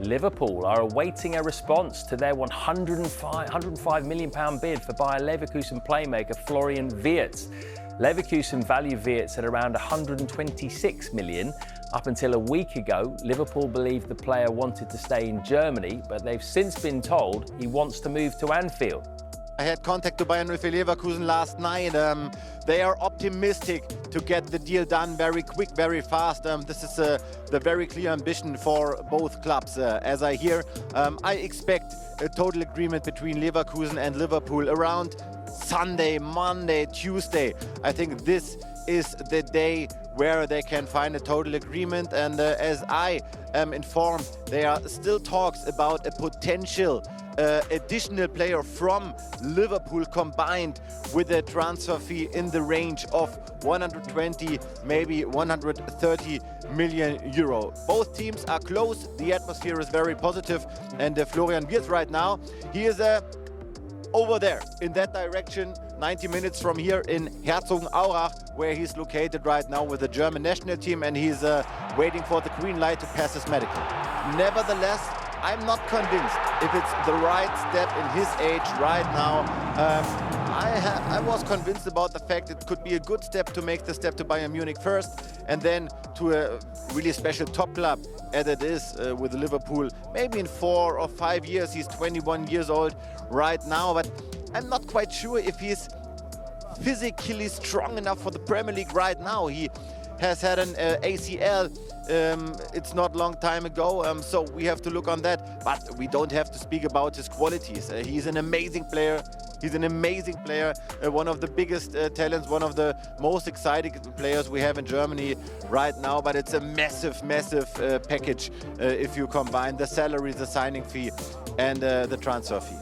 Liverpool are awaiting a response to their £105 million bid for Bayer Leverkusen playmaker Florian Wirtz. Leverkusen value Wirtz at around £126 million. Up until a week ago, Liverpool believed the player wanted to stay in Germany, but they've since been told he wants to move to Anfield. I had contact to Bayer Leverkusen last night. They are optimistic to get the deal done very quick, very fast. This is the very clear ambition for both clubs. As I hear, I expect a total agreement between Leverkusen and Liverpool around Sunday, Monday, Tuesday. I think this is the day where they can find a total agreement. And as I am informed, there are still talks about a potential additional player from Liverpool combined with a transfer fee in the range of 120, maybe 130 million euro. Both teams are close. The atmosphere is very positive. And Florian Wirtz right now, he is over there in that direction, 90 minutes from here in Herzogenaurach, where he's located right now with the German national team, and he's waiting for the green light to pass his medical. Nevertheless, I'm not convinced if it's the right step in his age right now. I was convinced about the fact it could be a good step to make the step to Bayern Munich first, and then to a really special top club as it is with Liverpool. Maybe in 4 or 5 years. He's 21 years old right now, but I'm not quite sure if he's physically strong enough for the Premier League right now. He has had an ACL. It's not long time ago, so we have to look on that. But we don't have to speak about his qualities. He's an amazing player. He's an amazing player, one of the biggest talents, one of the most exciting players we have in Germany right now. But it's a massive, massive package if you combine the salary, the signing fee, and the transfer fee.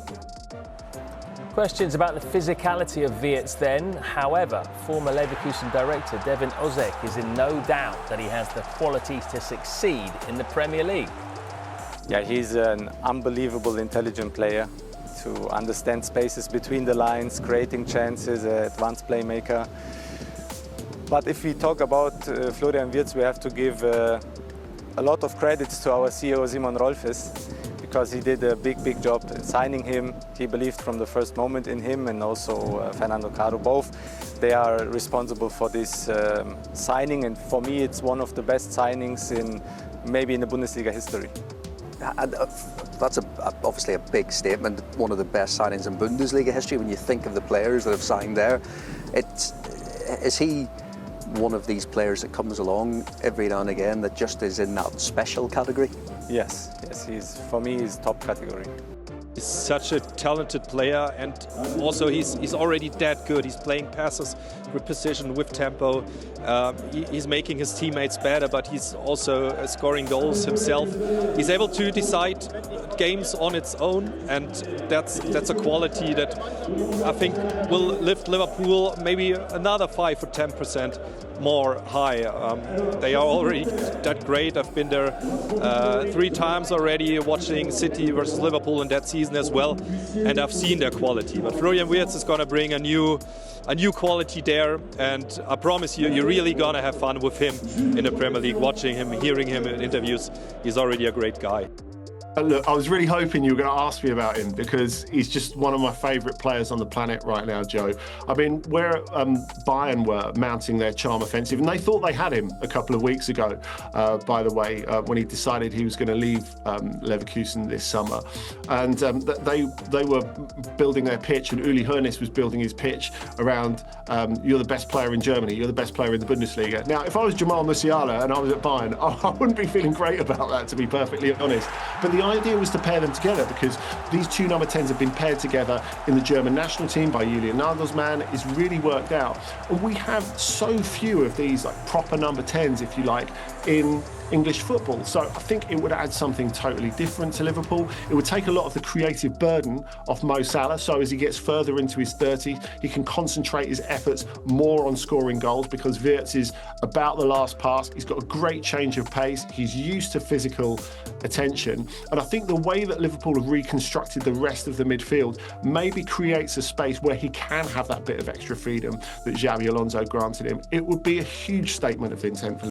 Questions about the physicality of Wirtz then. However, former Leverkusen director Devin Ozek is in no doubt that he has the qualities to succeed in the Premier League. Yeah, he's an unbelievable intelligent player to understand spaces between the lines, creating chances, advanced playmaker. But if we talk about Florian Wirtz, we have to give a lot of credits to our CEO Simon Rolfes, because he did a big job signing him. He believed from the first moment in him, and also Fernando Caro. Both, they are responsible for this signing, and for me it's one of the best signings maybe in the Bundesliga history. That's obviously a big statement, one of the best signings in Bundesliga history when you think of the players that have signed there. Is he one of these players that comes along every now and again that just is in that special category? Yes, for me he's top category. He's such a talented player, and also he's already that good. He's playing passes with precision, with tempo. He's making his teammates better, but he's also scoring goals himself. He's able to decide games on its own, and that's a quality that I think will lift Liverpool maybe another 5 or 10% more high. They are already that great. I've been there 3 times already, watching City versus Liverpool in that season as well, and I've seen their quality. But Florian Wirtz is going to bring a new quality there, and I promise you, you're really going to have fun with him in the Premier League, watching him, hearing him in interviews. He's already a great guy. Look, I was really hoping you were going to ask me about him, because he's just one of my favourite players on the planet right now, Joe. I mean, where Bayern were mounting their charm offensive, and they thought they had him a couple of weeks ago, by the way, when he decided he was going to leave Leverkusen this summer. And they were building their pitch, and Uli Hoeneß was building his pitch around you're the best player in Germany, you're the best player in the Bundesliga. Now, if I was Jamal Musiala and I was at Bayern, I wouldn't be feeling great about that, to be perfectly honest. But the idea was to pair them together, because these two number 10s have been paired together in the German national team by Julian Nagelsmann. It's really worked out. And we have so few of these like proper number 10s, if you like, in English football. So I think it would add something totally different to Liverpool. It would take a lot of the creative burden off Mo Salah, so as he gets further into his 30s, he can concentrate his efforts more on scoring goals, because Wirtz is about the last pass. He's got a great change of pace. He's used to physical attention. And I think the way that Liverpool have reconstructed the rest of the midfield maybe creates a space where he can have that bit of extra freedom that Xabi Alonso granted him. It would be a huge statement of intent for